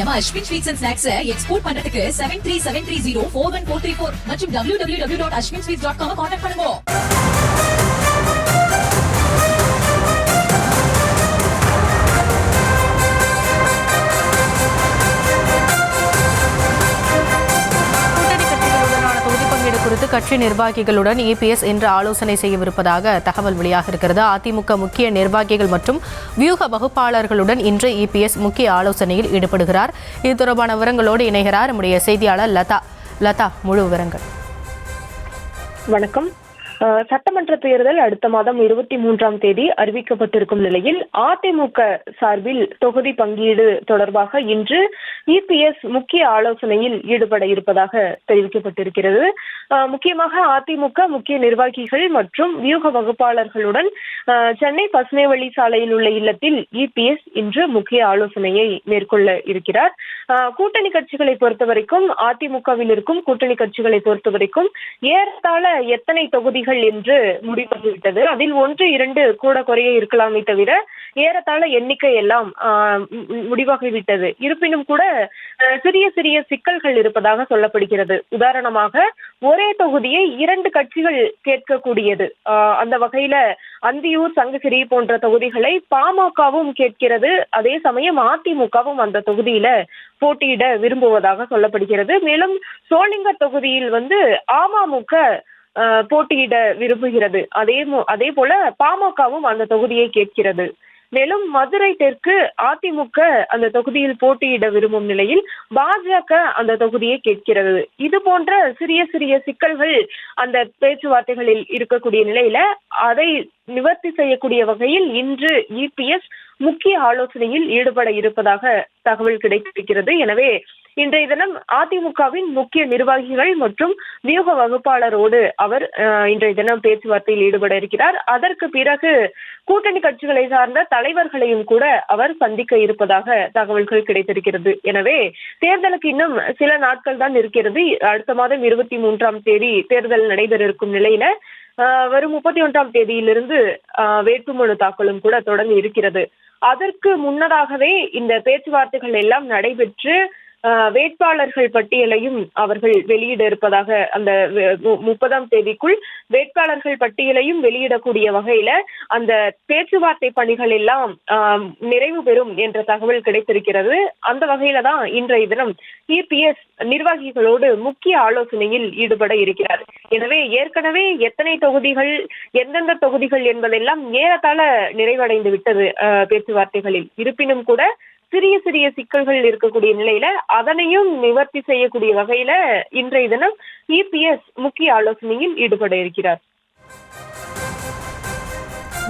நம்ம Ashwin sweets and snacks export பண்றதுக்கு 7373041434 மற்றும் www.ashwinsweets.com கான்டாக்ட் பண்ணுங்க. குறித்து கட்சி நிர்வாகிகளுடன் இபிஎஸ் இன்று ஆலோசனை செய்யவிருப்பதாக தகவல் வெளியாக இருக்கிறது. அதிமுக முக்கிய நிர்வாகிகள் மற்றும் வியூக வகுப்பாளர்களுடன் இன்று இபிஎஸ் முக்கிய ஆலோசனையில் ஈடுபடுகிறார். இது தொடர்பான விவரங்களோடு இணைகிறார் நம்முடைய செய்தியாளர் லதா. முழு விவரங்கள். வணக்கம். சட்டமன்ற தேர்தல் அடுத்த மாதம் 23ஆம் தேதி அறிவிக்கப்பட்டிருக்கும் நிலையில் அதிமுக சார்பில் தொகுதி பங்கீடு தொடர்பாக இன்று இபிஎஸ் முக்கிய ஆலோசனையில் ஈடுபட இருப்பதாக தெரிவிக்கப்பட்டிருக்கிறது. முக்கியமாக அதிமுக முக்கிய நிர்வாகிகள் மற்றும் வியூக வகுப்பாளர்களுடன் சென்னை பசுமைவழி சாலையில் உள்ள இல்லத்தில் இபிஎஸ் இன்று முக்கிய ஆலோசனையை மேற்கொள்ள இருக்கிறார். கூட்டணி கட்சிகளை பொறுத்தவரைக்கும் அதிமுகவில் இருக்கும் கூட்டணி கட்சிகளை பொறுத்தவரைக்கும் ஏறத்தாழ எத்தனை தொகுதிகள் என்று முடிவாகிவிட்டது. அதில் 1-2 கூட குறைய இருக்கலாமே தவிர ஏறத்தாழ எண்ணிக்கை எல்லாம் முடிவாகிவிட்டது. இருப்பினும் கூட சிறிய சிறிய சிக்கல்கள் இருப்பதாக சொல்லப்படுகிறது. உதாரணமாக ஒரே தொகுதியை 2 கட்சிகள் கேட்கக்கூடியது. அந்த வகையில அந்தியூர், சங்ககிரி போன்ற தொகுதிகளை பாமகவும் கேட்கிறது. அதே சமயம் அதிமுகவும் அந்த தொகுதியில போட்டியிட விரும்புவதாக சொல்லப்படுகிறது. மேலும் சோளிங்கர் தொகுதியில் அமமுக போட்டியிட விரும்புகிறது. அதே போல பாமகவும் அந்த தொகுதியை கேட்கிறது. மேலும் மதுரை தெற்கு அதிமுக அந்த தொகுதியில் போட்டியிட விரும்பும் நிலையில் பாஜக அந்த தொகுதியை கேட்கிறது. இது போன்ற சிறிய சிறிய சிக்கல்கள் அந்த பேச்சுவார்த்தைகளில் இருக்கக்கூடிய நிலையில அதை நிவர்த்தி செய்யக்கூடிய வகையில் இன்று இபிஎஸ் முக்கிய ஆலோசனையில் ஈடுபட இருப்பதாக தகவல் கிடைத்திருக்கிறது. எனவே இன்றைய தினம் அதிமுகவின் முக்கிய நிர்வாகிகள் மற்றும் வியூக வகுப்பாளரோடு அவர் இன்றைய தினம் பேச்சுவார்த்தையில் ஈடுபட இருக்கிறார். அதற்கு பிறகு கூட்டணி கட்சிகளை சார்ந்த தலைவர்களையும் கூட அவர் சந்திக்க இருப்பதாக தகவல்கள் கிடைத்திருக்கிறது. எனவே தேர்தலுக்கு இன்னும் சில நாட்கள் தான் இருக்கிறது. அடுத்த மாதம் 23ஆம் தேதி தேர்தல் நடைபெற இருக்கும் நிலையில வரும் 31ஆம் தேதியிலிருந்து வேட்புமனு தாக்கலும் கூட தொடங்கி இருக்கிறது. அதற்கு முன்னதாகவே இந்த பேச்சுவார்த்தைகள் எல்லாம் நடைபெற்று வேட்பாளர்கள் பட்டியலையும் அவர்கள் வெளியிட இருப்பதாக, அந்த 30ஆம் தேதிக்குள் வேட்பாளர்கள் பட்டியலையும் வெளியிடக்கூடிய வகையில அந்த பேச்சுவார்த்தை பணிகள் எல்லாம் நிறைவு பெறும் என்ற தகவல் கிடைத்திருக்கிறது. அந்த வகையில தான் இன்றைய தினம் இபிஎஸ் நிர்வாகிகளோடு முக்கிய ஆலோசனையில் ஈடுபட இருக்கிறார். எனவே ஏற்கனவே எத்தனை தொகுதிகள், எந்தெந்த தொகுதிகள் என்பதெல்லாம் ஏறத்தாழ நிறைவடைந்து விட்டது பேச்சுவார்த்தைகளில். இருப்பினும் கூட சிறிய சிறிய சிக்கல்கள் இருக்கக்கூடிய நிலையில அதனையும் நிவர்த்தி செய்யக்கூடிய வகையில இன்றைய தினம் இபிஎஸ் முக்கிய ஆலோசனையில் ஈடுபட இருக்கிறார்.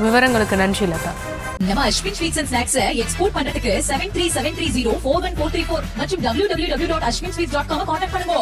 விவரங்களுக்கு நன்றி லதா. நம்ம Ashwin sweets and snacks export பண்றதுக்கு 7373041434 மற்றும் www.ashwinsweets.com கான்டாக்ட் பண்ணுங்க.